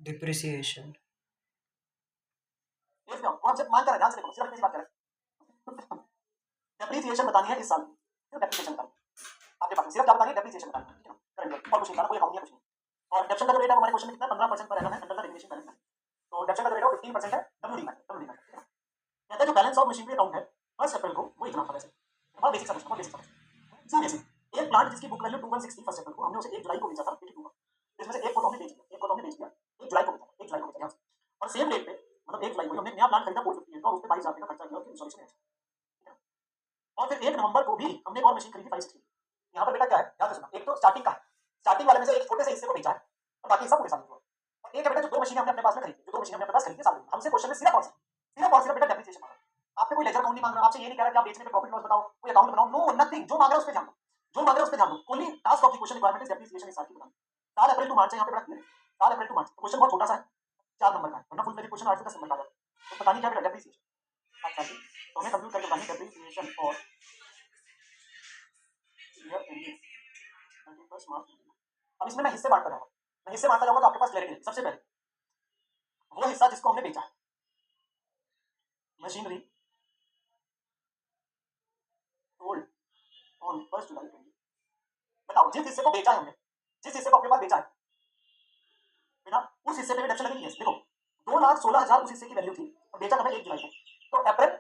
Depreciation. इसमें वो हमसे मान कर ध्यान से देखो, सिर्फ इसी बात करें। डेप्रिसिएशन बतानी है इस साल की, सिर्फ डेप्रिसिएशन बतानी आपके पास, सिर्फ क्या बतानी है, डेप्रिसिएशन बतानी है, ठीक है ना, करंट और कुछ नहीं बताना, कोई अकाउंट नहीं है, कुछ नहीं। और डेप्शन का जो रेट है हमारे क्वेश्चन में कितना है, 15% पर एनम है अंडर द रेगुलेशन बैलेंस है। तो डेप्शन का जो रेट है 15% है, डब्ल्यू डी में, ठीक है। कहता है जो बैलेंस ऑफ मशीनरी अकाउंट है फर्स्ट अप्रैल को, वो इतना था वैसे, बहुत बेसिक समझ, बहुत बेसिक समझ। इसमें से एक प्लांट जिसकी बुक वैल्यू 2160 फर्स्ट अप्रैल को, हमने उसे 1 जुलाई को बेचा था 82 का, इसमें से एक को तो हमने बेच दिया, एक को तो हमने बेच दिया, 1 जुलाई को बेचा, 1 जुलाई को बेचा यहाँ से। और सेम डेट पे मतलब 1 जुलाई को हमने नया प्लांट खरीदा 458 का, और उस पे 22,000 का खर्चा किया उसकी इंस्टॉलेशन है। और फिर 1 नवंबर को भी हमने एक और मशीन खरीदी 560। यहाँ पर बेटा क्या है, ध्यान से सुनना, एक तो स्टार्टिंग का है, स्टार्टिंग वाले में से एक छोटे से हिस्से को बेचा है और बाकी हिस्सा पूरे साल में हुआ। और एक है बेटा जो 2 मशीनें हमने अपने पास में खरीदी, जो 2 मशीनें हमने अपने पास खरीदी साल में, हमसे क्वेश्चन में सिर्फ और सिर्फ बेटा डेप्रिसिएशन मांगा। आपसे कोई लेजर अकाउंट नहीं मांग रहा, आपसे ये नहीं कह रहा कि आप बेचने पे प्रॉफिट लॉस बताओ, कोई अकाउंट बनाओ, नो नथिंग, जो मांग रहा है उस पे ध्यान दो, जो मांग रहा है उस पे ध्यान दो। Only task of the question requirement is depreciation इस साल की बताना। साल अप्रैल टू मार्च है यहाँ पे बेटा क्लियर, साल अप्रैल टू मार्च, क्वेश्चन बहुत छोटा सा है, 4 नंबर का है, वरना फुल पेज क्वेश्चन 8 से 10 नंबर का आ जाता है। तो बतानी क्या बेटा, डेप्रिसिएशन आप साल की, तो हमें कंप्यूट करके बतानी डेप्रिसिएशन और ईयर एंडिंग 31 मार्च। अब इसमें मैं हिस्से बांटता जाऊंगा, मैं हिस्से बांटता जाऊंगा तो आपके पास क्लैरिटी। सबसे पहले वो हिस्सा जिसको हमने बेचा है, मशीनरी सोल्ड ऑन 1 जुलाई 20। बताओ जिस हिस्से को बेचा है हमने, जिस हिस्से को अपने पास बेचा है बिना, उस हिस्से पे डिडक्शन लगेगी। देखो 2,16,000 उस हिस्से की वैल्यू थी और बेचा था 1 जुलाई को, तो अप्रैल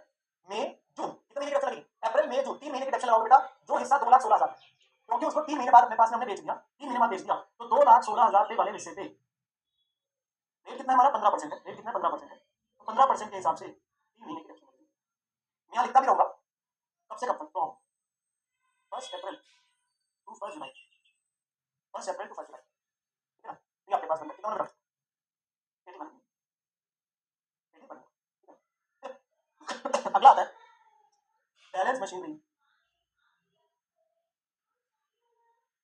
मई जून कितने महीने की डिडक्शन लगेगी, अप्रैल मई जून 3 महीने की डिडक्शन लगाओ बेटा। जो हिस्सा 2,16,000, क्योंकि उसको 3 महीने बाद अपने पास में हमने बेच दिया, 3 महीने बाद बेच दिया, तो 2,16,000 पे वाले हिस्से पे रेट कितना है हमारा, 15% है, रेट कितना है 15% है, तो 15% के हिसाब से 3 महीने की डिडक्शन लगेगी। मैं यहाँ लिखता भी रहूंगा, कब से कब तक, from 1 April to 1 July, 1 April to 1 July, ठीक है ना। ये आपके पास नंबर कितना नंबर, 81 अगला आता है balance machinery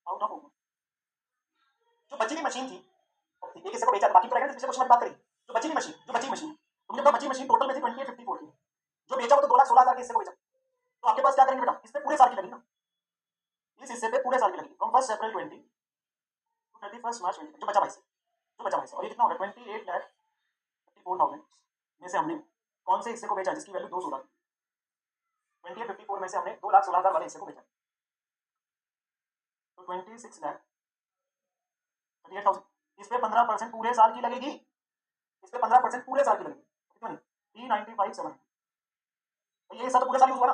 out of open. जो बची हुई मशीन थी, एक हिस्से को बेचा, बाकी तो रहेगा, पिछले क्वेश्चन में बात करी, जो बची हुई मशीन, जो बची मशीन तो मुझे बची मशीन टोटल में थी 2854 की, जो बेचा वो तो 2,16,000 के हिस्से को बेचा, तो आपके पास क्या करेंगे बेटा, इस पे पूरे साल की लगेगी ना, इस हिस्से पे पूरे साल की लगेगी, फ्रॉम 1 अप्रैल 20 टू 31 मार्च 20, जो बचा भाई से, जो बचा भाई से। और ये कितना होगा, 28,54,000 में से हमने कौन से हिस्से को बेचा जिसकी वैल्यू 216 थी, 2854 में से हमने 2,16,000 वाले हिस्से को बेचा, तो 26,38,000, इस पे 15% पूरे साल की लगेगी, इस पे 15% पूरे साल की लगेगी, कितनी 395,700। ये हिस्सा तो पूरे साल यूज हुआ ना,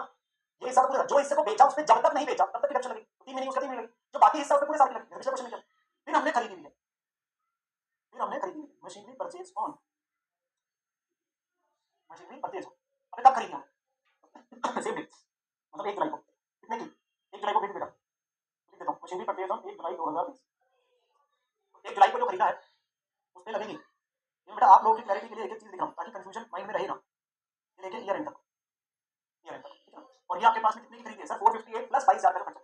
ये हिस्सा तो पूरे, जो हिस्से को बेचा उसने जब तक नहीं बेचा तब तक डिडक्शन लगेगी, 3 महीने उसका 3 महीने लगेगी, जो बाकी हिस्सा उसने पूरे साल की लगेगी, पिछले क्वेश्चन में क्या। फिर हमने खरीदी हुई है, फिर हमने खरीदी हुई machinery purchase on, machinery purchase अबे कब खरीदी हमने सेम डेट, मतलब 1 जुलाई को, कितने की, 1 जुलाई को खरीदी बेटा, लिख देता हूँ मशीनरी परचेज ऑन 1 जुलाई 2020, 1 जुलाई को जो खरीदा है उस पे लगेगी। ये बेटा आप लोगों की क्लैरिटी के लिए एक एक चीज लिख रहा हूँ ताकि कंफ्यूजन माइंड में रहे ना, ये लेके ईयर एंड तक, ईयर एंड तक, ठीक है ना। और ये आपके पास में कितने की खरीदी है सर, 458 प्लस 22,000 का खर्चा,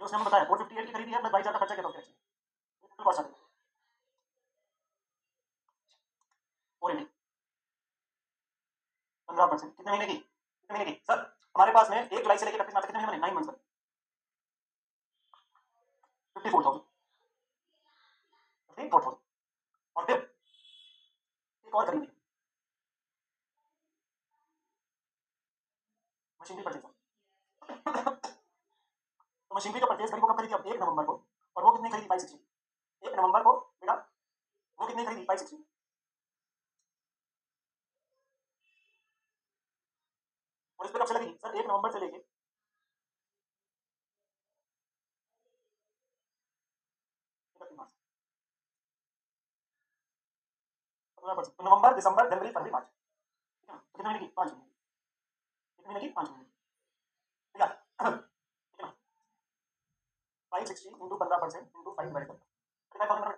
ये उसने हमें बताया 458 की खरीदी है प्लस 22,000 का खर्चा किया, तो टोटल कॉस्ट आ गई 480, 15%, कितने महीने की, कितने महीने की सर, हमारे पास में 1 जुलाई से लेकर 31 मार्च कितने महीने बने, 9 मंथ्स बने, 54,000, 54,000। और फिर एक और खरीदी मशीनरी परचेज, तो मशीनरी का परचेज करी वो कब खरीदी, अब 1 नवंबर को, और वो कितनी खरीदी 560, 1 नवंबर को बेटा वो कितनी खरीदी 560, और इस पे कब से लगेगी सर, 1 नवंबर से लेके 31 मार्च, 15%, तो नवंबर दिसंबर जनवरी फरवरी मार्च, ठीक है ना, तो कितने महीने की, 5 महीने, कितने महीने की, 5 महीने, ठीक है, ठीक है ना, 560 इंटू 15% इंटू 5 डिवाइड करता, 35,000,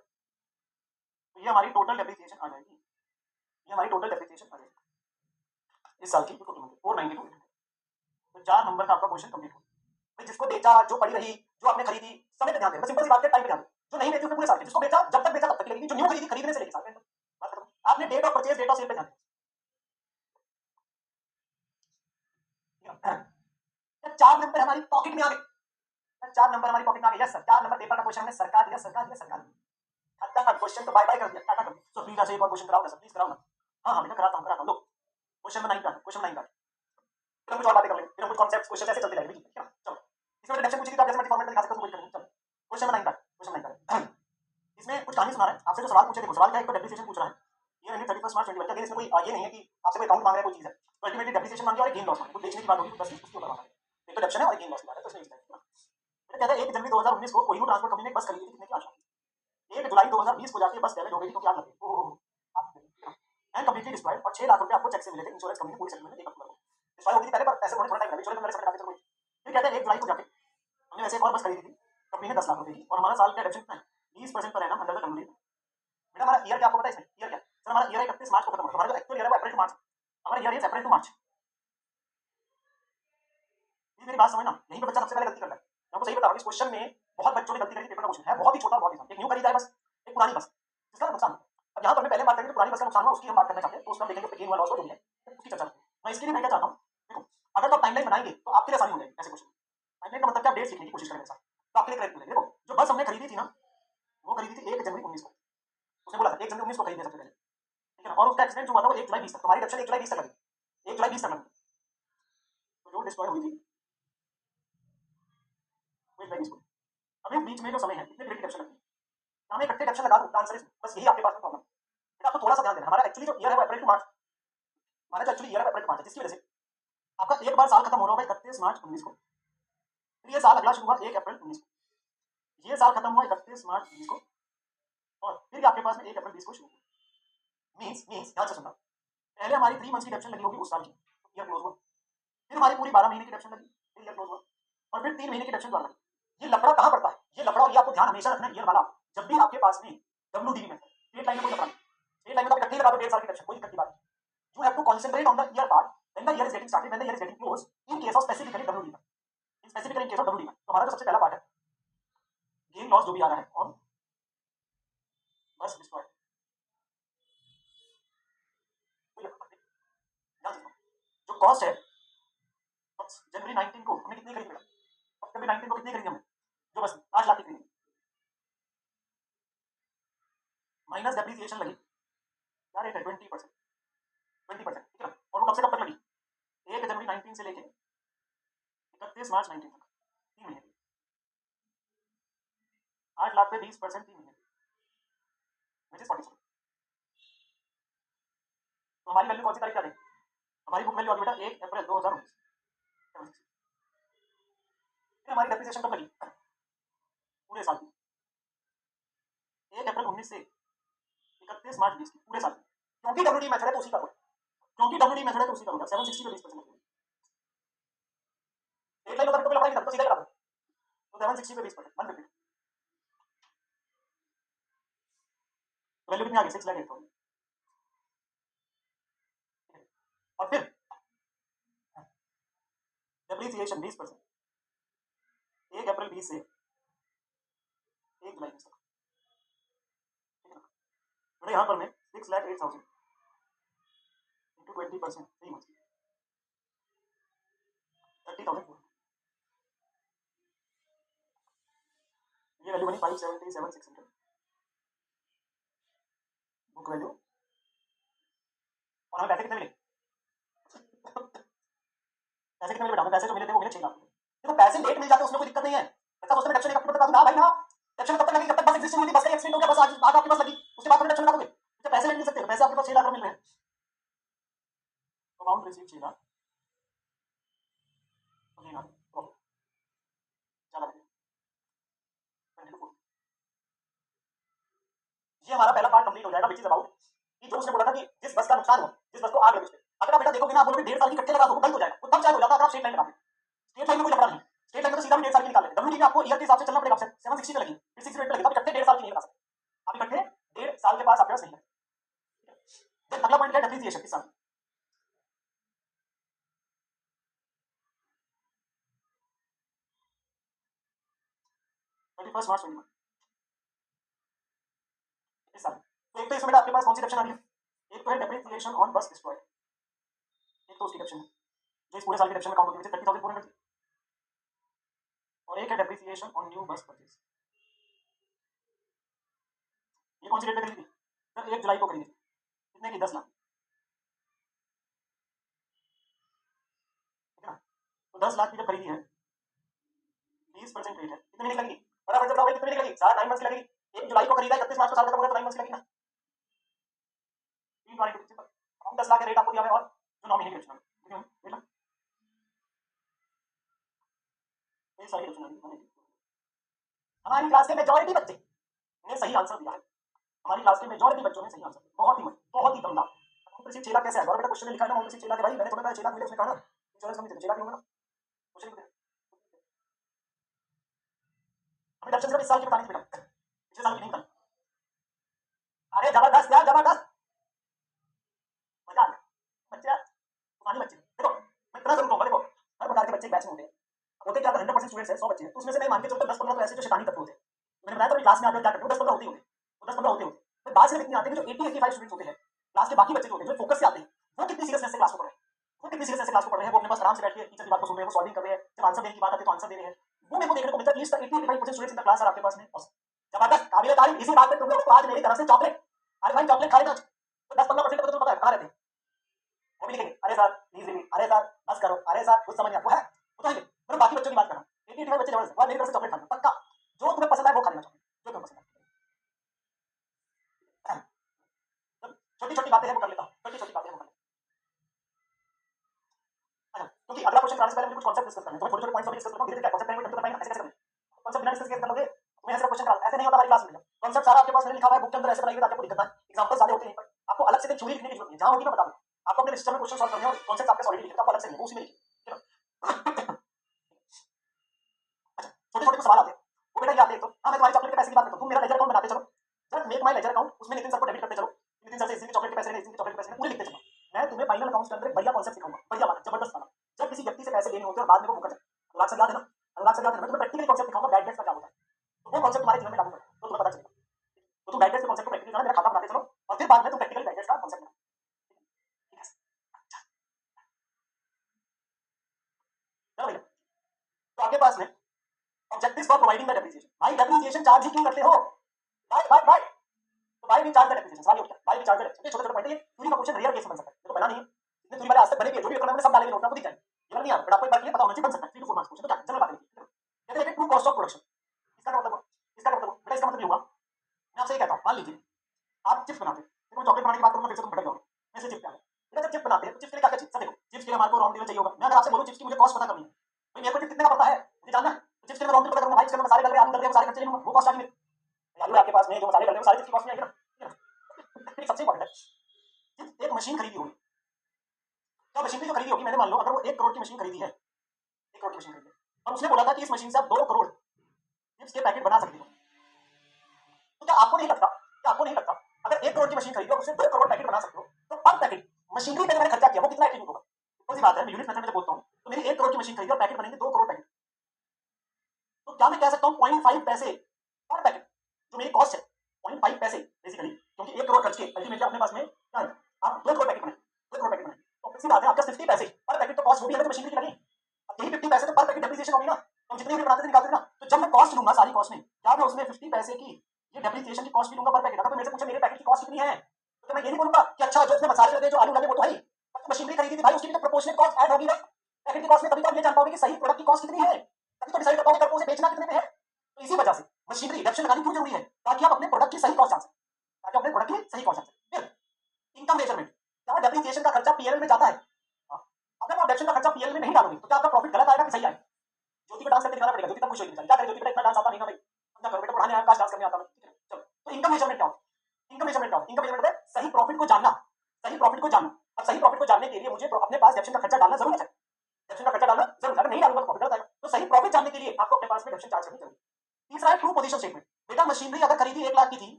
तो ये हमारी टोटल डेप्रिसिएशन आ जाएगी, ये हमारी टोटल डेप्रिसिएशन आ जाएगी इस साल की, टोटल 492, तो 4 नंबर का आपका क्वेश्चन कंप्लीट हो। भाई जिसको बेचा, जो पड़ी रही, जो आपने खरीदी, समय पे ध्यान देना, सिंपल सी बात है, टाइम पे ध्यान देना, जो नहीं बेची उसने पूरे साल की, जिसको बेचा जब तक बेचा तब तक लगेगी, जो न्यू खरीदी खरीदने से लेके साल तक, बात खत्म। आपने date of purchase, date of sale पे ध्यान देना, 4 नंबर हमारी पॉकेट में आ गए, 4 नंबर हमारी पॉकेट में आ गया। यस सर, 4 नंबर पेपर का क्वेश्चन हमने सरका दिया, सरका दिया, सरका दिया। खत्म, क्वेश्चन तो बाय बाय कर दिया, टाटा कर दिया। सो प्लीज आज एक और क्वेश्चन कराओ ना सर, प्लीज कराओ ना। हाँ हाँ बेटा कराता हूँ। लो क्वेश्चन नंबर 9 का, क्वेश्चन 9 का। फिर हम कुछ और बातें कर लेंगे, फिर हम कुछ कॉन्सेप्ट्स क्वेश्चन ऐसे चलते रहेंगे, ठीक है? चलो इसमें मैंने डेफिनेशन पूछी थी तो आप जैसे मैं फॉर्मेट में दिखा सकता हूँ वही करेंगे। चलो क्वेश्चन नंबर 9 का, क्वेश्चन 9 का। इसमें कुछ कहानी सुना रहा है आपसे, जो सवाल पूछे। देखो सवाल क्या है, एक तो डेप्रिसिएशन पूछ रहा है। ये मैंने 31 मार्च 2021 का। इसमें कोई ये नहीं है कि आपसे कोई अकाउंट मांग रहा है, कोई चीज है। तो अल्टीमेटली डेप्रिसिएशन मांगे और एक गेन लॉस मांगे, कुछ बेचने की बात होगी, बस उसके ऊपर मांगा है। एक तो डेप्शन है और एक गेन लॉस की बात है, तो इसमें कहता है 1 जनवरी 2019 को कोहिनूर ट्रांसपोर्ट कंपनी ने एक बस खरीदी थी, कितने की आशा? 1 जुलाई 2020 को जाके बस डैमेज हो गई थी, तो क्या लगे? एंड कंप्लीटली डिस्ट्रॉयड, और 6 लाख रुपए आपको चेक से मिले थे इंश्योरेंस कंपनी ने पूरी सेटलमेंट में 1 अक्टूबर को। डिस्ट्रॉय हो गई थी पहले, पर पैसे होने थोड़ा टाइम लगा, इंश्योरेंस कंपनी से कटा के चलो। फिर कहते हैं 1 जुलाई को जाके हमने वैसे एक और बस खरीदी थी, कंपनी ने 10 लाख रुपए की, और हमारा साल का रिडक्शन कितना है? 20% per annum under the company. बेटा हमारा ईयर क्या आपको पता है? इसमें ईयर क्या सर? हमारा ईयर 31 मार्च को खत्म होगा। हमारा जो एक्चुअल ईयर है वो अप्रैल टू मार्च। हमारा ईयर इज अप्रैल टू मार्च। ये मेरी बात समझना, यहीं पे बच्चा सबसे पहले गलती करता है। मैं आपको सही बता रहा हूँ, इस क्वेश्चन में बहुत बच्चों ने गलती करी। पेपर का क्वेश्चन है बहुत ही छोटा, बहुत ही आसान। एक न्यू खरीदा है बस, एक पुरानी बस, जिसका नुकसान। अब यहाँ पर मैं पहले बात करेंगे तो पुरानी बस का नुकसान हुआ, उसकी हम बात करना चाहते हैं, तो उसमें हम देखेंगे गेन हुआ, लॉस हुआ, जो भी है उसकी चर्चा करेंगे। मैं इसके लिए मैं क्या चाहता हूँ, देखो अगर तो आप टाइमलाइन बनाएंगे तो आपके लिए आसानी हो जाएगी ऐसे क्वेश्चन। टाइमलाइन का मतलब क्या? डेट्स लिखने की कोशिश करेंगे साथ, तो आपके लिए करेक्ट मिलेगा। देखो जो बस हमने खरीदी थी ना, वो खरीदी थी 1 जनवरी 19 को। उसने बोला था 1 जनवरी 19 को खरीदी सबसे पहले, ठीक है ना? और उसका एक्सीडेंट जो हुआ था वो 1 जुलाई 20 तक। तुम्हारी रक्षा 1 जुलाई 20 तक लगी, 1 जुलाई 20 तक लगी। तो जो डिस्ट्रॉय हुई थी वो 1 जुलाई 20 को। अभी बीच में जो समय है, कितने क्रेडिट ऑप्शन लगती है? हमें इकट्ठे ऑप्शन लगा दूं, आंसर इज बस यही आपके पास में प्रॉब्लम है। आपको थोड़ा सा ध्यान देना, हमारा एक्चुअली जो ईयर है वो अप्रैल टू मार्च। हमारा जो एक्चुअली ईयर है अप्रैल टू मार्च है, जिसकी वजह से आपका एक बार साल खत्म हो रहा होगा 31 मार्च 19 को। फिर ये साल अगला शुरू हुआ 1 अप्रैल 19 को। ये साल खत्म हुआ 31 मार्च 19 को, और फिर आपके पास में 1 अप्रैल 20 को शुरू हुआ। मींस ध्यान से सुनना, पहले हमारी 3 मंथ्स की डेप्शन लगी होगी उस साल की, ईयर क्लोज हुआ। फिर हमारी पूरी 12 महीने की डेप्शन लगी, फिर ईयर क्लोज हुआ। और फिर 3 महीने की डेप्शन द्वारा लगी। ये लफड़ा कहां पड़ता है? ये लफड़ा, और ये आपको ध्यान हमेशा रखना है ईयर वाला, जब भी आपके पास में डब्ल्यूडीवी में स्ट्रेट लाइन में कोई लफड़ा नहीं। स्ट्रेट लाइन में तो आप इकट्ठे लगा दो 1.5 साल की डेप्शन, कोई दिक्कत की बात नहीं। You have to concentrate on the year part when the year is getting started, when the year is getting close, in case of specifically WD में, in specifically in case of WD में। तो हमारा जो सबसे पहला part है gain loss जो भी आ रहा है और बस डिस्ट्रॉय, जो कॉस्ट है जनवरी 19 को हमने कितनी खरीदी? जनवरी 19 को कितनी खरीदी हमने? जो बस 8 लाख की खरीदी, माइनस डेप्रिसिएशन लगी, क्या रेट है? 20%, 20%, ठीक है ना? और वो कब से कब तक लगी? 1 जनवरी 19 से लेके 31 मार्च 19 तक, 3 महीने। 8 लाख पे 20%, 3 महीने, विच इज 47। तो हमारी वैल्यू कौन सी तारीख का देगी? हमारी बुक वैल्यू आ गई बेटा 1 अप्रैल 2019। फिर हमारी डेप्रिसिएशन कब लगी? पूरे साल की, 1 अप्रैल 19 से 31 मार्च 20 की, पूरे साल की। क्योंकि डब्ल्यूडी मेथड है तो उसी का होगा, क्योंकि डब्ल्यूडी मेथड है तो उसी का होगा। 760 पे 20% लगेगा। एक लाइन होता तो लफड़ा नहीं था, तो सीधा करा दो। तो 760 पे 20%, 150। वैल्यू कितनी आ गई? 6 लाख 8,000। और फिर डेप्रिसिएशन 20%, 1 अप्रैल 20 से 1 जुलाई 20 तक, ठीक है ना? तो यहाँ पर मैं 6 लाख 8,000 इंटू 20%, 3 मंथ, 30,000। ये वैल्यू बनी 577,600 बुक वैल्यू। और हमें पैसे कितने मिले? पैसे कितने मिले बेटा? हमें पैसे जो मिले थे वो मिले 6 लाख रुपए। देखो पैसे लेट मिल जाते हैं उसमें कोई दिक्कत नहीं है। बच्चा सोचते हैं डेप्शन 1 अक्टूबर तक आ दूं, ना भाई ना। डेप्शन कब तक लगेगी? जब तक बस एग्जिस्ट नहीं होती, बस का एक्सीडेंट हो गया, बस आज आज आपके पास लगी, उसके बाद तुम डेप्शन लगाओगे। तो पैसे लेट मिल सकते हैं, पैसे आपके पास 6 लाख रुपए मिल रहे हैं। अमाउंट रिसीव 6 लाख, तो गेन आ गया प्रॉफिट 4 लाख। ये हमारा पहला पार्ट कंप्लीट हो जाएगा, विच इज अबाउट कि जो उसने बोला था कि जिस बस का नुकसान हो, जिस बस को आग लगी उस पे, अगर आप बेटा देखोगे ना, आप बोलोगे 1.5 साल की इकट्ठे लगा दो, वो गलत हो जाएगा। वो तब चाहे हो जाता अगर आप स्ट्रेट लाइन लगाते। स्ट्रेट लाइन में कोई लफड़ा नहीं, स्ट्रेट लाइन में तो सीधा भी 1.5 साल की निकाल लेते। डब्ल्यूडी में आपको ईयर के हिसाब से चलना पड़ेगा। 760 पे लगी, फिर 6 पे लगी, आप इकट्ठे 1.5 साल की नहीं लगा सकते। आप इकट्ठे 1.5 साल के पास आपके पास नहीं है। फिर अगला पॉइंट क्या? डेप्रिसिएशन किस साल? 31 मार्च 2021, इस साल। तो एक तो इसमें आपके पास कौन सी डेप्शन आ रही है? एक तो है डेप्रिसिएशन ऑन बस डिस्ट्रॉय, एक तो उसकी डेप्शन है जो इस पूरे साल की डेप्शन में काउंट होती है, 30,400। और एक है depreciation on new bus purchase. ये कौन सी डेट पे खरीदी सर? 1 जुलाई को खरीदी। कितने की? 10 लाख, ठीक है ना? तो 10 लाख की जब खरीदी है, 20% रेट है, कितने महीने की लगेगी? फटाफट से बताओ भाई, कितने महीने की लगेगी? 9 मंथ्स की लगेगी। 1 जुलाई को खरीदा है, 31 मार्च को साल खत्म होगा, तो 9 मंथ्स की लगेगी ना। 322 हम 10 लाख के रेट आपको दिया हुआ है, और जो 9 महीने की रचना है, ये सारी रचना है। हमारी क्लास के मेजॉरिटी बच्चे ने सही आंसर दिया है। हमारी क्लास के मेजॉरिटी बच्चों ने सही आंसर दिया, बहुत ही दमदार। माउंट चेला कैसे है? गौरव बेटा क्वेश्चन में लिखा है ना माउंट चेला के भाई, मैंने तुम्हें चेला मिले उसने कहा ना इंश्योरेंस कंपनी चेला क्यों होगा ना क्वेश्चन। हमें ऑप्शन सिर्फ इस साल की बतानी थी बेटा, पिछले साल की नहीं बतानी। अरे जबरदस्त यार, जबरदस्त, मजा आ गया। बच्चे यार तूफानी बच्चे। देखो मैं इतना जरूर कहूंगा, देखो हर प्रकार के बच्चे बैच में होते हैं। होते क्या, 100% स्टूडेंट्स है, 100 बच्चे हैं, तो उसमें से मैं मान के चलता हूँ 10-15 तो ऐसे जो शैतानी तत्व होते हैं। मैंने बताया था क्लास में आते क्या करते हो, 10-15 होते ही होते, वो 10-15 होते होते, फिर बाद में इतने आते हैं जो 80-85 स्टूडेंट्स होते हैं। क्लास के बाकी बच्चे जो होते हैं, जो फोकस से आते हैं, वो कितनी सीरियसनेस से क्लास को पढ़ रहे हैं, वो कितनी सीरियसनेस से क्लास को पढ़ रहे हैं, वो अपने पास आराम से बैठ के टीचर की बात को सुन रहे हैं, वो सॉल्विंग कर रहे हैं, जब आंसर देने की बात आती है तो आंसर दे रहे हैं। वो मेरे को देखने को मिलता है। 80-85% students in the class are आपके पास में। जबरदस्त, काबिल तारीफ। इसी बात पे तुम लोग को आज मेरी तरफ से चॉकलेट। अरे भाई चॉकलेट खाए ना, तो 10-15% तो तुम्हें पता है कहाँ रहते हैं। वो भी लिखेंगे, अरे सर प्लीज रिपीट, अरे सर बस करो, अरे सर कुछ समझ नहीं आता है, वो तो है। मैं बाकी बच्चों की बात कर रहा हूँ, 80-85 बच्चे जबरदस्त, और मेरी तरफ से चॉकलेट खाना पक्का। जो तुम्हें पसंद है वो खा लेना, चॉकलेट जो तुम्हें पसंद है। छोटी छोटी बातें हैं वो कर लेता हूँ, छोटी छोटी बातें हैं वो कर लेता हूँ। अच्छा, क्योंकि अगला क्वेश्चन कराने से पहले मुझे कुछ कॉन्सेप्ट डिस्कस करना है, तो मैं छोटे छोटे पॉइंट्स डिस्कस करता हूँ, धीरे धीरे कॉन्सेप्ट करेंगे, पाएंगे ऐसे कैसे करेंगे। कॉन्सेप्ट बिना डिस्कस किए कर लोगे तुम्हें ऐसा क्वेश्चन करा, ऐसे नहीं होता हमारी क्लास में। कॉन्सेप्ट सारा आपके पास मैंने लिखा हुआ है बुक के अंदर, ऐसे बनाइए ताकि आपको दिक्कत ना आए। एग्जांपल सारे होते हैं पर आपको अलग से थ्योरी लिखने की जरूरत नहीं है, जहां होगी मैं बता दूं। आपको अपने सिस्टम में क्वेश्चन सॉल्व करने हैं और कॉन्सेप्ट आपके ऑलरेडी लिखे, तो आपको अलग से नहीं है, वो उसी में लिखे। छोटे छोटे सवाल आते हैं, वो बेटा ये आते हैं। तो हाँ मैं तुम्हारी चॉकलेट के पैसे की बात करता हूँ, तुम मेरा लेजर अकाउंट बनाते चलो, just make my ledger account, उसमें नितिन सर को डेबिट करते चलो, नितिन सर से इस दिन की चॉकलेट के पैसे लेने, इस दिन की चॉकलेट के पैसे लेने, पूरे लिखते चलो। मैं तुम्हें फाइनल अकाउंट्स के अंदर एक बढ़िया कॉन्सेप्ट सिखाऊंगा, बढ़िया वाला, जबरदस्त वाला। जब किसी व्यक्ति से पैसे लेने होते हैं और बाद में वो मुकर जाए, अनुराग सर याद है ना, अनुराग सर याद है ना, मैं तुम्हें प्रैक्टिकली कॉन्सेप्ट दिखाऊंगा बैड डेट्स का क्या होता है, तो वो कॉन्सेप्ट तुम्हारे जीवन में लागू करो तो तुम्हें पता चलेगा। तो तुम बैड डेट्स के कॉन्सेप्ट को प्रैक्टिकली करना, मेरा खाता बनाते चलो, और फिर बाद में तुम प्रैक्टिकली बैड डेट्स का कॉन्सेप्ट बनाओ, ठीक है? चलो भैया, तो आपके पास में objectives for providing the depreciation. भाई डेप्रिसिएशन चार्ज ही क्यों करते हो? भाई भाई भाई, तो भाई भी चार्ज द डेप्रिसिएशन, सवाल ये उठता है, भाई भी चार्ज द डेप्रिसिएशन। छोटे छोटे पॉइंट है, ये थ्योरी का क्वेश्चन रेयर केस में बन सकता है, देखो बना नहीं है, इतने थ्योरी वाले आज तक बने भी है, जो भी करना मैंने सब डाले हुए नोट आपको दिख जाएंगे, ये नहीं आता, बट आपको एक बात ये पता होना चाहिए बन सकता है 3 to 4 मार्क्स क्वेश्चन। तो क्या जनरल बात है, कहते हैं ट्रू कॉस्ट ऑफ प्रोडक्शन। इसका क्या मतलब, इसका क्या मतलब बेटा, इसका मतलब ये हुआ, मैं आपसे ये कहता हूँ, मान लीजिए आप चिप्स बनाते हैं, देखो चॉकलेट बनाने की बात करूंगा फिर से तुम भटक जाओगे, मैं से चिप्स आ गया बेटा। जब चिप्स बनाते हैं तो चिप्स के लिए क्या क्या चीज, सब देखो चिप्स के लिए हमारे को रॉ मटेरियल चाहिए होगा। मैं अगर आपसे बोलूं चिप्स की मुझे कॉस्ट पता करनी है, भाई मेरे को चिप्स कितने का पड़ता है मुझे जानना है, तो चिप्स के लिए रॉ मटेरियल पता करूंगा, भाई इसके अंदर मसाले डल रहे हैं, आलू डल रहे हैं, वो सारे खर्चे ले लूंगा, वो कॉस्ट आ गई मेरी। आलू आपके पास में जो मसाले डल रहे हैं वो सारी चिप्स की कॉस्ट नहीं आएगी ना। ठीक, सबसे इंपॉर्टेंट है, एक मशीन खरीदी होगी, तो मशीनरी जो खरीदी होगी, मैंने मान लो अगर वो 1 करोड़ की मशीन खरीदी है, 1 करोड़ की मशीन खरीदी है, और उसने बोला था कि इस मशीन से आप 2 करोड़ चिप्स के पैकेट बना सकते हो, तो क्या आपको नहीं लगता, क्या आपको नहीं लगता अगर 1 करोड़ की मशीन खरीदी और उससे 2 करोड़ पैकेट बना सकते हो, तो पर पैकेट मशीनरी पे मैंने खर्चा किया वो कितना एट्रीब्यूट होगा? तो सी बात है, मैं यूनिट मेथड में जब बोलता हूँ तो मेरी 1 करोड़ की मशीन खरीदी और पैकेट बनेंगे 2 करोड़ पैकेट, तो क्या मैं कह सकता हूँ 0.5 पैसे पर पैकेट जो मेरी कॉस्ट है, 0.5 पैसे बेसिकली, क्योंकि 1 करोड़ खर्च के अल्टीमेटली अपने पास में क्या है, आप 2 करोड़ पैकेट बनाए, 2 करोड़ पैकेट बनाए, तो सी बात है आपका 50 पैसे पर पैकेट तो कॉस्ट वो भी है, तो मशीनरी की लगी, अब यही 50 पैसे तो पर पैकेट डेप्रिसिएशन होगी ना, तो हम जितने भी बनाते थे निकालते थे ना, तो जब मैं कॉस्ट लूंगा सारी कॉस्ट में, क्या मैं उसमें 50 पैसे की ये डेप्रिसिएशन की कॉस्ट भी लूंगा पर पैकेट? अगर तो मेरे से पूछे मेरे पैकेट की कॉस्ट कितनी है, तो मैं ये नहीं बोलूंगा कि अच्छा जो उसमें मसाले लगे जो आलू लगे वो तो है ही, पर तो मशीनरी खरीदी थी भाई, उसकी भी तो प्रोपोर्शनल कॉस्ट ऐड होगी ना पैकेट की कॉस्ट में, तभी तो आप ये जान पाओगे कि सही प्रोडक्ट की कॉस्ट कितनी है, तभी तो डिसाइड कर पाओगे उसे बेचना कितने में है। तो इसी वजह से मशीनरी डेप्शन लगानी क्यों जरूरी है, ताकि आप अपने प्रोडक्ट की सही कॉस्ट जान सकें, ताकि अपने प्रोडक्ट की सही कॉस्ट जान सकें। फिर इनकम मेजरमेंट, क्या डेप्रिसिएशन का खर्चा पीएनएल में जाता है? हाँ। अगर वो डेप्शन का खर्चा पीएनएल में नहीं डालोगे तो क्या आपका प्रॉफिट गलत आएगा कि सही आएगा? ज्योति को डांस करके दिखाना पड़ेगा, ज्योति तब खुश होगी, क्या करे ज्योति बेटा, इतना डांस आता नहीं ना भाई, समझा करो बेटा, पढ़ाने आया, डांस करने आता है, ठीक है चलो। तो इनकम मेजरमेंट क्या होता है? इनकम मेजरमेंट क्या होता है? इनकम मेजरमेंट है सही प्रॉफिट को जानना, सही प्रॉफिट को जानना। अब सही प्रॉफिट को जानने के लिए मुझे अपने पास डेप्शन का खर्चा डालना जरूर है, डेप्शन का खर्चा डालना जरूर, अगर नहीं डालूंगा तो प्रॉफिट गलत आएगा, तो सही प्रॉफिट जानने के लिए आपको अपने पास में डेप्शन चार्ज करनी जरूरी। तीसरा है ट्रू पोजीशन स्टेटमेंट। बेटा मशीनरी अगर खरीदी 1 लाख की थी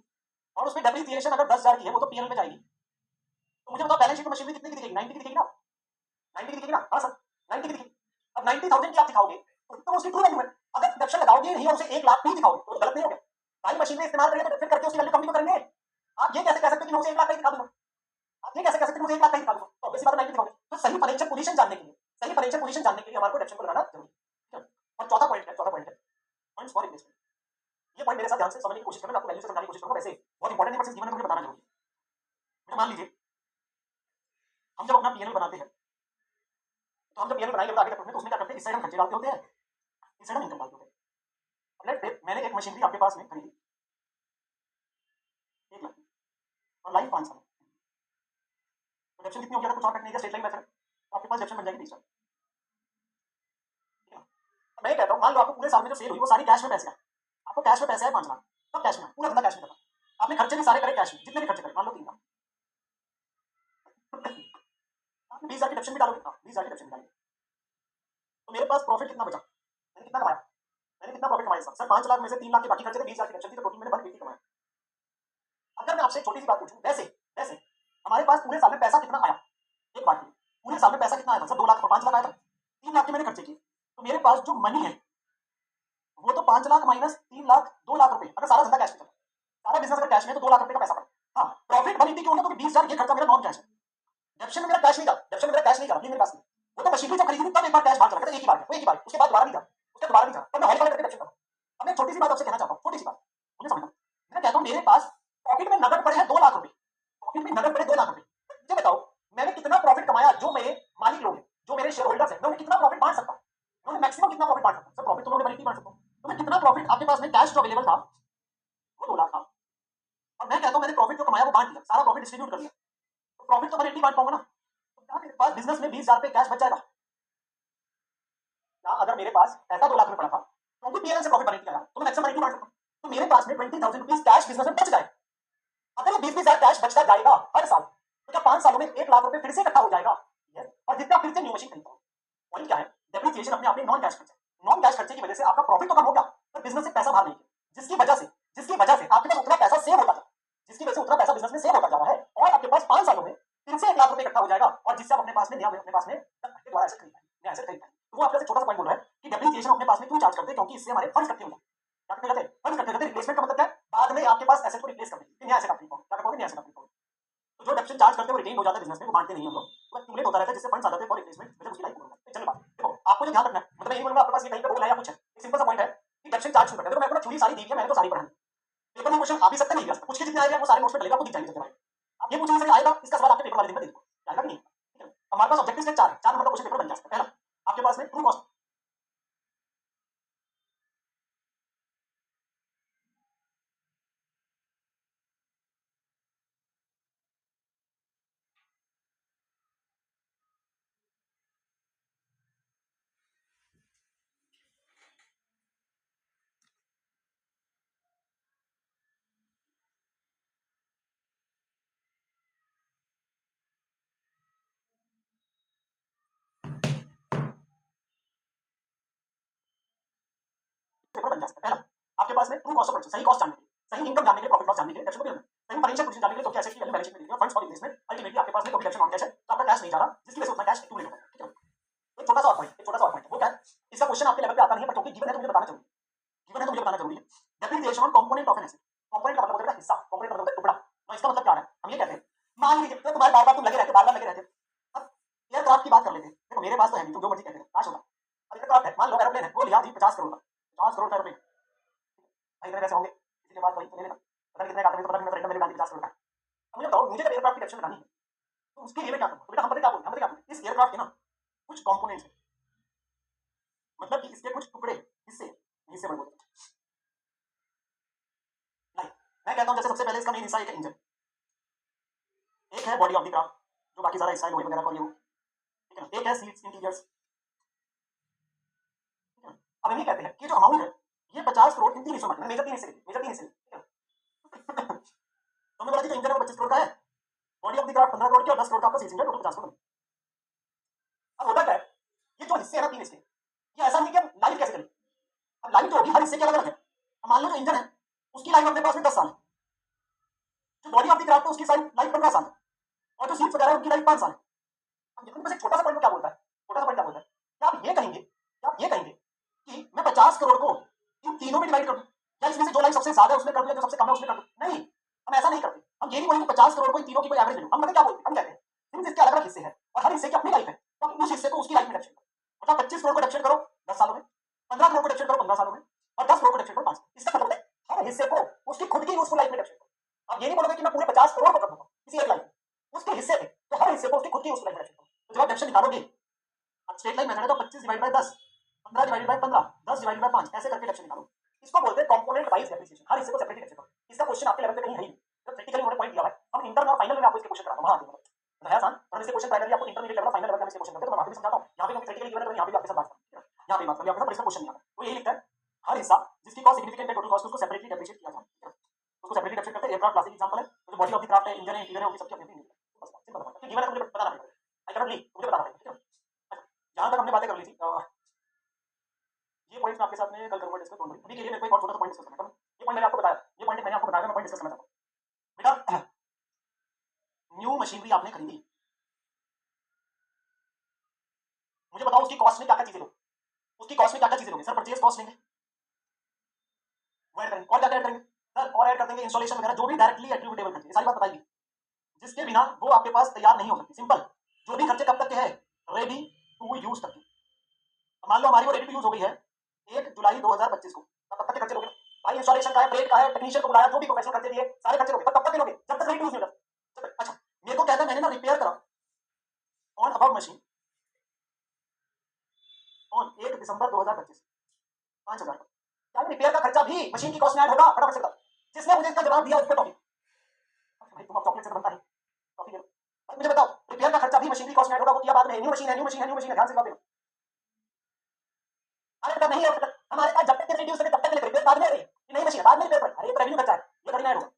और उसमें डेप्रिसिएशन अगर 10,000 की है, वो तो पीएनएल में जाएगी, तो मुझे बताओ बैलेंस शीट में मशीनरी कितने की दिखेगी? 90 की दिखेगी ना, 90 की दिखेगी ना, हाँ सर 90 की दिखेगी। अब 90,000 की आप दिखाओगे तो उसकी ट्रू वैल्यू है, अगर डेप्शन लगाओगे नहीं और उसे 1 लाख नहीं दिखाओगे तो गलत नहीं हो गया भाई, मशीनरी इस्तेमाल करेंगे तो फिर करके उसकी वैल्यू कम भी तो करेंगे। आप ये कैसे कह सकते हो कि मैं उसे 1 लाख का ही दिखा दूंगा, आप ये कैसे कह सकते हो कि मुझे 1 लाख का ही दिखा दूंगा, तो ऑब्वियसली बात है 90 दिखाओगे। तो सही फाइनेंशियल पोजीशन जानने के लिए, सही फाइनेंशियल पोजीशन जानने के लिए हमारे को डेप्शन को लगाना जरूरी है। और चौथा पॉइंट है, चौथा पॉइंट है फंड्स फॉर इन्वेस्टमेंट। ये पॉइंट मेरे साथ ध्यान से समझने की कोशिश करना, आपको वैल्यू से समझाने की कोशिश करूंगा। वैसे बहुत इंपॉर्टेंट है, बस इस जीवन में मुझे बताना जरूरी है। मान लीजिए हम जब अपना पीएनएल बनाते हैं, तो हम जब पीएनएल बनाएंगे आगे तक तो उसमें क्या करते हैं, इस साइड हम खर्चे डालते होते हैं, इस साइड हम इनकम डालते होते हैं। लेट्स से मैंने एक मशीनरी आपके पास में खरीदी 1 लाख की और लाइफ 5 साल, तो डेप्शन कितनी हो गया था, कुछ और कट नहीं गया, स्ट्रेट लाइन मेथड, तो आपके पास डेप्शन बन जाएगी 20 साल। ठीक है ना? तो मैं कहता हूँ मान लो आपको पूरे साल में जो सेल हुई वो सारी कैश में पैसे आए, आपको कैश में पैसे आए 5 लाख, सब कैश में, पूरा धंधा कैश में था, आपने खर्चे भी सारे करे कैश में, जितने भी खर्चे करे मान लो 3 लाख, आपने 20 हजार की डेप्शन भी डालोगे, 20 हजार की डेप्शन भी डालोगे, तो मेरे पास प्रॉफिट कितना बचा, मैंने कितना कमाया, मैंने कितना प्रॉफिट कमाया सर 5 लाख में से 3 लाख के बाकी खर्चे थे, 20 हजार की डेप्शन थी, तो टोटल मैंने 180 कमाया। अगर मैं आपसे एक छोटी सी बात पूछूं, वैसे वैसे हमारे पास पूरे साल में पैसा कितना आया, एक बात की पूरे साल में पैसा कितना आया था सर, 2 लाख 5 लाख आया था, 3 लाख के मैंने खर्चे किए, तो मेरे पास जो मनी है वो तो 5 लाख माइनस 3 लाख 2 लाख रुपए, अगर सारा धंधा कैश में चला, सारा बिजनेस अगर कैश में है तो 2 लाख रुपए का पैसा पड़ा। हाँ प्रॉफिट 180 क्यों, क्योंकि 20 हजार ये खर्चा मेरा नॉन कैश है, डेप्शन में मेरा कैश नहीं था, डेप्शन में मेरा कैश नहीं था, मेरे पास नहीं, वो तो मशीनरी जब खरीदी थी तब एक बार कैश बाहर चला गया था, एक ही बार, वो एक ही बार, उसके बाद दोबारा नहीं था, उसके दोबारा नहीं था, तब मैं हॉल करके डेप्शन करूँ। अब मैं छोटी सी बात आपसे कहना चाहता हूँ, छोटी सी बात मुझे समझना, मैं कहता हूँ मेरे पास पॉकेट में नगद पड़े हैं 2 लाख रुपए, पॉकेट में नगद पड़े 2 लाख रुपए, मुझे बताओ मैंने कितना प्रॉफिट कमाया, जो मेरे मालिक लोग हैं, जो मेरे शेयर होल्डर्स हैं, मैं उन्हें कितना प्रॉफिट बांट सकता हूँ, मैं मैक्सिमम कितना प्रॉफिट बांट सकता हूँ, सर प्रॉफिट तो मैं बांट सकता हूँ, तो मैं कितना प्रॉफिट आपके पास में कैश जो अवेलेबल था वो 2 लाख था, और मैं कहता हूँ मैंने प्रॉफिट जो कमाया वो बांट दिया, सारा प्रॉफिट डिस्ट्रीब्यूट कर दिया, तो प्रॉफिट तो मैं 80 बांट पाऊंगा ना, तो क्या मेरे पास बिजनेस में 20 हजार रुपए कैश बच जाएगा, क्या अगर मेरे पास पैसा 2 लाख में पड़ा था तो पीएनएल से प्रॉफिट बनेगी आया तो मैं मैक्सिमम 80 बांट सकता हूँ, तो मेरे पास में 20,000 रुपीज कैश बिजनेस में बच जाए, अगर वो 20 हजार कैश बचता जाएगा हर साल, तो क्या 5 सालों में 1 लाख रुपए फिर से इकट्ठा हो जाएगा, yes? और जितना फिर से न्यू मशीन खरीदता हूँ, पॉइंट क्या है, डेप्रिसिएशन अपने आप में नॉन कैश खर्चा, नॉन कैश खर्चे की वजह से आपका प्रॉफिट तो कम हो गया पर बिजनेस से पैसा बाहर नहीं गया, जिसकी वजह से आपके पास उतना पैसा सेव होता था, जिसकी वजह से उतना पैसा बिजनेस में सेव होता जा रहा है, और आपके पास 5 सालों में फिर से 1 लाख रुपए इकट्ठा हो जाएगा, और जिससे आप अपने पास में अपने पास में दोबारा ऐसे खरीद पाएंगे, ऐसे खरीद पाएंगे। तो वो आपका छोटा सा पॉइंट बोल रहा है कि डेप्रिसिएशन अपने पास में क्यों चार्ज करते हैं, क्योंकि इससे हमारे फंड्स इकट्ठे हो जाते हैं, फंड्स इकट्ठे होते हैं, रिप्लेसमेंट का मतलब क्या है, बाद में आपके पास एसेट को रिप्लेस करने के लिए एसेट आप क्या करोगे, एसेट आप, तो जो डेप्शन चार्ज करते हैं वो रिटेन हो जाता है बिजनेस में, वो बांटते नहीं हम लोग, वो एक्यूमुलेट होता रहता है, जिससे फंड्स आ जाते हैं फॉर रिप्लेसमेंट, मतलब उसकी लाइफ पूरी होती है। चलिए बात देखो, आपको जो ध्यान रखना है, मतलब यही बोलूंगा आपके पास ये कहीं पे रोल है या कुछ है, एक सिंपल सा पॉइंट है कि डेप्शन चार्ज क्यों करते हैं, देखो मैं अपना थ्योरी सारी दी है, मैंने तो सारी पढ़ाई, पेपर में क्वेश्चन आ भी सकते नहीं भी आ सकते, कुछ के जितने आएगा वो सारे नोट्स में डलेगा, आपको दिख जाएंगे जब आप ये पूछेंगे सर आएगा, इसका सवाल आपके पेपर वाले दिन में दे दूंगा, आएगा कि नहीं, ठीक है, हमारे पास ऑब्जेक्टिव के 4 नंबर का क्वेश्चन पेपर बन जाता है। पहला आपके पास में ट्रू कॉस्ट, पेपर बन जाता है। पहला आपके पास में ट्रू कॉस्ट ऑफ प्रोडक्शन, सही कॉस्ट जानने के लिए, सही इनकम जानने के लिए, प्रॉफिट लॉस जानने के लिए, डेप्शन को भी सही फाइनेंशियल पोजीशन जानने के लिए, तो कैसे की वैल्यू बैलेंस शीट में दिखेगा, फंड्स फॉर इन्वेस्टमेंट, अल्टीमेटली आपके पास में कोई डेप्शन ऑन कैश है तो आपका कैश नहीं जा रहा, जिसकी वजह से उतना कैश एक्यूमुलेट होता है, ठीक है। एक छोटा सा और पॉइंट, एक छोटा सा और पॉइंट वो क्या है, इसका क्वेश्चन आपके लेवल पे आता नहीं है, पर क्योंकि गिवन है तो मुझे बताना जरूरी है, गिवन है तो मुझे बताना जरूरी है। Depreciation on component of an asset, component का मतलब होता है हिस्सा, कंपोनेंट का मतलब टुकड़ा, तो इसका मतलब क्या है, हम ये कहते हैं मान लीजिए तुम्हारे बार बार तुम लगे रहते, बार बार लगे रहते, अब एयरक्राफ्ट की बात कर लेते हैं, देखो मेरे पास तो है नहीं, तुम जो मर्जी कहते हैं काश होगा, अब एयरक्राफ्ट है, मान लो एरोप्लेन है, वो लिया जी 50 करोड़ का, 50 करोड़ का एरोप्लेन, भाई इतने पैसे होंगे किसी के पास, वही तो ले लेना, पता नहीं कितने काटने, तो पता नहीं, मैं तो मेरे गाड़ी 50 करोड़ का है। अब मुझे बताओ मुझे जब एयरक्राफ्ट की डेप्शन बनानी है तो उसके लिए मैं क्या करूँ, तो बेटा हम पता क्या बोलते हैं, हम पता क्या बोलते हैं, इस एयरक्राफ्ट के ना कुछ कंपोनेंट्स हैं, मतलब कि इसके कुछ टुकड़े, हिस्से हिस्से बन बोलते हैं, लाइक मैं कहता हूँ जैसे सबसे पहले इसका मेन हिस्सा एक है इंजन, एक है बॉडी ऑफ द क्राफ्ट जो बाकी सारा हिस्सा है लोहे वगैरह का, ये हो, ठीक है ना, एक है सीट्स इंटीरियर्स, ठीक है। अब हम ये कहते हैं कि जो अमाउंट है ये 50 करोड़ इन 3 हिस्सों में, मेजर 3 हिस्से, मेजर 3 हिस्से, ठीक है। तो मैं बोला जी इंजन में 25 करोड़ का है, body of the craft 15 crore की, और 10 करोड़ का आपका सीट्स इंजन, टोटल 50 करोड़। अब होता क्या है, ये जो हिस्से है ना 3 हिस्से, ये ऐसा नहीं कि अब लाइफ कैसे करें, अब लाइफ तो होगी हर हिस्से की अलग अलग है, अब मान लो जो इंजन है उसकी लाइफ अपने पास में 10 साल है, जो बॉडी ऑफ द क्राफ्ट है उसकी लाइफ 15 साल है, और जो सीट्स वगैरह है उनकी लाइफ 5 साल है। अब ये बस एक छोटा सा पॉइंट क्या बोलता है, छोटा सा पॉइंट क्या बोलता है, क्या आप ये कहेंगे, क्या आप ये कहेंगे कि मैं 50 करोड़ को इन तीनों में डिवाइड कर दूं, या इसमें से जो लाइफ सबसे ज्यादा है उसमें कर दूं, या जो सबसे कम है उसमें कर दूं, नहीं, हम ऐसा नहीं करते, हम ये नहीं बोलेंगे 50 करोड़ को इन तीनों की कोई एवरेज ले लो, हम क्या बोलते हैं, हम कहते हैं सिंस इसके अलग अलग हिस्से हैं और हर हिस्से की अपनी लाइफ है, तो उस हिस्से को उसकी लाइफ में डेप्शन करो, मतलब 25 करोड़ को डेप्शन करो 10 सालों में, 15 करोड़ को डेप्शन करो 15 सालों में, और 10 करोड़ को डेप्रिशिएट करो 5। इसका मतलब है हर हिस्से को उसकी खुद की यूजफुल लाइफ में डेप्रिशिएट करो। आप ये नहीं बोलोगे कि मैं पूरे 50 करोड़ को कर दूंगा किसी एक लाइफ में, उसके हिस्से में, तो हर हिस्से को उसकी खुद की यूजफुल लाइफ में डेप्रिशिएट करो। तो जब आप डेप्शन निकालोगे, अब स्ट्रेट लाइन मेथड है तो 25 divide by 10, 15 divide by 15, 10 divide by 5, ऐसे करके डेप्शन निकालो। इसको बोलते हैं कंपोनेंट वाइज डेप्रिसिएशन, हर हिस्से को सेपरेटली डेप्रिसिएट करो। इसका क्वेश्चन आपके लेवल पे कहीं है ही नहीं, जब प्रैक्टिकली उन्होंने पॉइंट दिया है, हम इंटर और फाइनल में आपको इसके क्वेश्चन कराता हूं, वहां आते हैं है आसान, और इसके क्वेश्चन प्राइमरी आपको इंटरमीडिएट लेवल फाइनल लेवल में इसके क्वेश्चन करते हैं, तो मैं वहां पे भी समझाता हूं, यहां पे क्योंकि प्रैक्टिकली गिवन है तो यहां पे भी आपके साथ बात करते हैं, यहां पे बात कर लिया आपने, पर इसका क्वेश्चन नहीं आता, तो यही लिखता है हर हिस्सा जिसकी कॉस्ट सिग्निफिकेंट है टोटल कॉस्ट उसको सेपरेटली डेप्रिसिएट किया जाए, उसको सेपरेटली डेप्रिसिएट करते हैं। एयरक्राफ्ट क्लासिक एग्जांपल है, तो बॉडी ऑफ द क्राफ्ट है, इंजन है, इंटीरियर है, होगी सबकी अपनी अपनी, बस सिंपल बात है, गिवन है तो मुझे बताना पड़ेगा, आई कैन नॉट लीव, मुझे बताना पड़ेगा, ठीक है। जहां तक हमने बातें कर ली थी, ये पॉइंट्स मैं आपके साथ में कल करूंगा डिस्कस, डोंट वरी, अभी के लिए मेरे को एक और छोटा सा पॉइंट डिस्कस करना है, ये पॉइंट मैंने आपको बताया, ये पॉइंट मैंने आपको बताया, मैं पॉइंट डिस्कस करना चाहता हूं। बेटा न्यू मशीनरी आपने खरीदी, मुझे बताओ उसकी कॉस्ट में क्या क्या चीजें लोगे, उसकी कॉस्ट में क्या क्या चीजें लोगे? सर परचेज कॉस्ट लेंगे, वो ऐड करेंगे, और क्या क्या ऐड करेंगे सर? और ऐड कर देंगे इंस्टॉलेशन वगैरह, जो भी डायरेक्टली एट्रीब्यूटेबल खर्चे, ये सारी बात बताइए, जिसके बिना वो आपके पास तैयार नहीं हो सकती। सिंपल, जो भी खर्चे कब तक के हैं? रेडी टू यूज तक के। मान लो हमारी वो रेडी टू यूज हो गई है 1 जुलाई 2025 को, तब तक के खर्चे लोगे भाई, इंस्टॉलेशन का है, प्लेट का है, टेक्नीशियन को बुलाया, जो भी प्रोफेशनल खर्चे दिए, सारे खर्चे लोगे, तब तक के लोगे जब तक रेडी टू यूज नहीं होता। अच्छा, मेरे को कहता है मैंने ना रिपेयर करा ऑन अबव मशीन ऑन 1 दिसंबर 2025, 5000 का, क्या रिपेयर का खर्चा भी मशीन की कॉस्ट में ऐड होगा? फटाफट से बताओ, जिसने मुझे इसका जवाब दिया उसको टॉपिक, भाई तुम अब चॉकलेट से तो बनता है, टॉपिक ले लो भाई, मुझे बताओ रिपेयर का खर्चा भी मशीन की कॉस्ट में ऐड होगा? वो किया बाद में, न्यू मशीन है, न्यू मशीन है, न्यू मशीन है, ध्यान से जवाब देना। अरे बेटा नहीं है, हमारे पास जब तक रिड्यूस करें तब तक ले रिपेयर बाद में, अरे नई मशीन है बाद में रिपेयर कर, अरे ये तो रेवेन्यू खर्चा है, ये कभी नहीं ऐड होगा।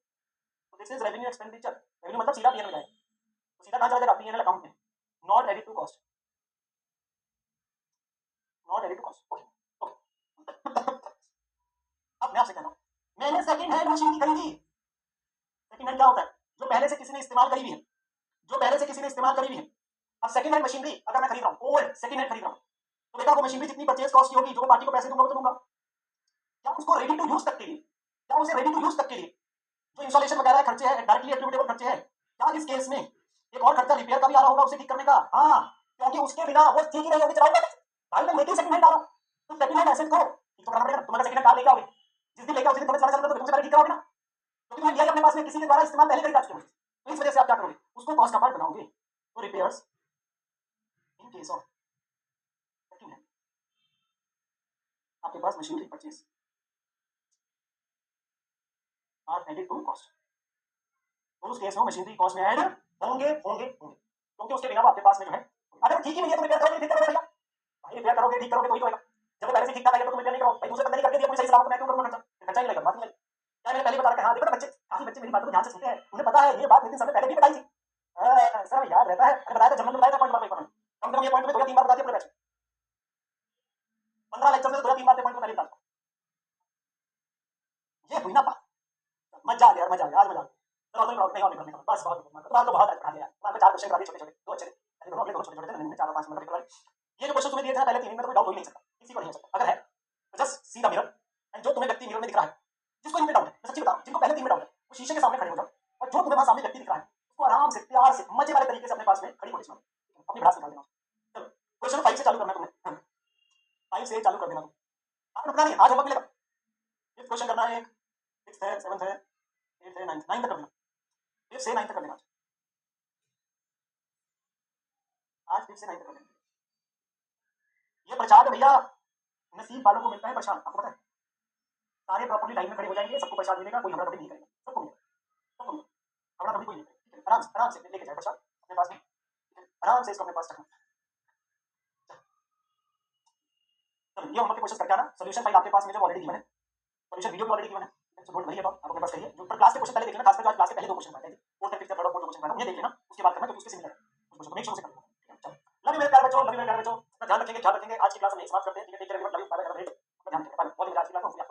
तो this is revenue expenditure, revenue मतलब सीधा पीएनएल में जाएगा, तो सीधा कहां चला जाएगा? पीएनएल अकाउंट में, not ready to cost, not ready to cost, okay okay. अब मैं आपसे कहना हूं, मैंने सेकंड हैंड मशीन की खरीदी, सेकंड हैंड क्या होता है? जो पहले से किसी ने इस्तेमाल करी हुई है, जो पहले से किसी ने इस्तेमाल करी हुई है। अब सेकंड हैंड मशीनरी अगर मैं खरीद रहा हूं, ओल्ड सेकंड हैंड खरीद रहा हूं, तो बेटा वो मशीनरी जितनी परचेज कॉस्ट की होगी, जो पार्टी को पैसे दूंगा वो तो दूंगा, क्या उसको रेडी टू यूज तक के लिए, क्या उसे रेडी टू यूज तक के लिए जो इंस्टॉलेशन वगैरह खर्चे हैं, डायरेक्टली एट्रीब्यूटेबल खर्चे हैं, क्या इस केस में एक और खर्चा रिपेयर का भी आ रहा होगा उसे ठीक करने का? हाँ, क्योंकि उसके बिना वो ठीक ही नहीं होगी, चलाऊंगा भाई मैं लेके सेकंड हैंड आ रहा हूं, तो सेकंड हैंड एसेट को ठीक तो करना पड़ेगा। तुम अगर सेकंड हैंड कार लेके आओगे, जिस दिन लेके आओगे उस दिन तुम्हें चला चलता तो तुमसे पहले ठीक कराओगे ना, क्योंकि तुमने लिया अपने पास में किसी के द्वारा इस्तेमाल पहले करी जा चुकी है, तो इस वजह से आप क्या करोगे? उसको कॉस्ट का पार्ट बनाओगे। तो repairs in case of second hand, आपके पास machinery purchase are added to cost, तो उस केस में मशीनरी कॉस्ट में ऐड होंगे होंगे होंगे, क्योंकि उसके बिना वो आपके पास में जो है, अगर ठीक ही नहीं है तो रिपेयर करोगे, ठीक करोगे भैया भाई, रिपेयर करोगे ठीक करोगे तो ही होगा, जब वो पहले से ठीक ठाक है तो तुम रिपेयर नहीं करो भाई, दूसरे बंदे ने करके दिया पूरी सही सलामत, मैं क्यों करूंगा खर्चा? खर्चा ही लगेगा, बात नहीं। क्या मैंने पहले बता रखा है? हाँ देखो बच्चे, काफी बच्चे मेरी बातों को ध्यान से सुनते हैं, उन्हें पता है ये बात नितिन सर ने पहले भी बताई थी, सर याद रहता है, अरे बताया था, जब मैंने बताया था पॉइंट कम से कम ये पॉइंट में 2 या 3 बार बता दिया पूरे बैच, 15 लेक्चर में 2 या 3 बार पॉइंट पहले बता, ये हुई ना बात, मजा आ गया, मजा आ गया, आज मजा आ गया, चलो नहीं नहीं और निकलने का बस, बहुत तो बहुत पढ़ा दिया, मैं 4 क्वेश्चन करा दिए छोटे छोटे, दो अच्छे थे, अरे दोनों छोटे छोटे थे, मैंने 4-5 मिनट निकला। ये जो क्वेश्चन तुम्हें दिए थे पहले 3 दिन में, कोई डाउट हो ही नहीं सकता, किसी को नहीं हो सकता, अगर है तो just see the mirror, and जो तुम्हें व्यक्ति मिरर में दिख रहा है, जिसको इनमें डाउट है, मैं सच्ची बताऊं, जिनको पहले 3 में डाउट है, वो शीशे के सामने खड़े हो जाओ, और जो तुम्हें वहां सामने व्यक्ति दिख रहा है उसको आराम से प्यार से मजे वाले तरीके से अपने पास में खड़ी होनी चाहिए, अपनी भड़ास निकाल देना। चलो क्वेश्चन 5 से चालू करना तुमने, 5 से चालू कर देना तुम, आपने रुकना नहीं, आज होमवर्क मिलेगा, फिफ्थ क्वेश्चन करना है, 6th है, 7th है, 8th है, 9th तक कर देना, 5th से 9th तक कर देना, आज 5th से 9th तक कर देना। ये प्रसाद भैया नसीब वालों को मिलता है, प्रसाद आपको पता है, सारे प्रॉपर्ली लाइन में खड़े हो जाएंगे, सबको प्रसाद मिलेगा, कोई हमरा नहीं करेगा, सबको मिलेगा, सबको मिलेगा, हमरा कोई नहीं करेगा, आराम से लेके जाए प्रसाद अपने पास में, आराम से इसको अपने पास रखना। चलो ये होमवर्क के क्वेश्चन करके आना, सॉल्यूशन फाइल आपके पास में जो ऑलरेडी गिवन है, सॉल्यूशन वीडियो भी ऑलरेडी गिवन है, सो डोंट वरी अबाउट, आप अपने पास करिए, जो पर क्लास के क्वेश्चन पहले देख लेना, खासकर जो आज क्लास के पहले 2 क्वेश्चन बनाए थे, 4th 5th 3rd और 4th क्वेश्चन बनाए, उन्हें देख लेना, उसके बाद करना क्योंकि उसके सिमिलर है, उस क्वेश्चन को मेक श्योर से करना, ठीक है? चलो लव यू मेरे प्यारे बच्चों, लव यू मेरे प्यारे बच्चों, अपना ध्यान रखेंगे, आज की क्लास में समाप्त करते हैं, ठीक है? Take care everyone, love you, bye bye, ध्यान रखें, बहुत ही मजा आज की क्लास में।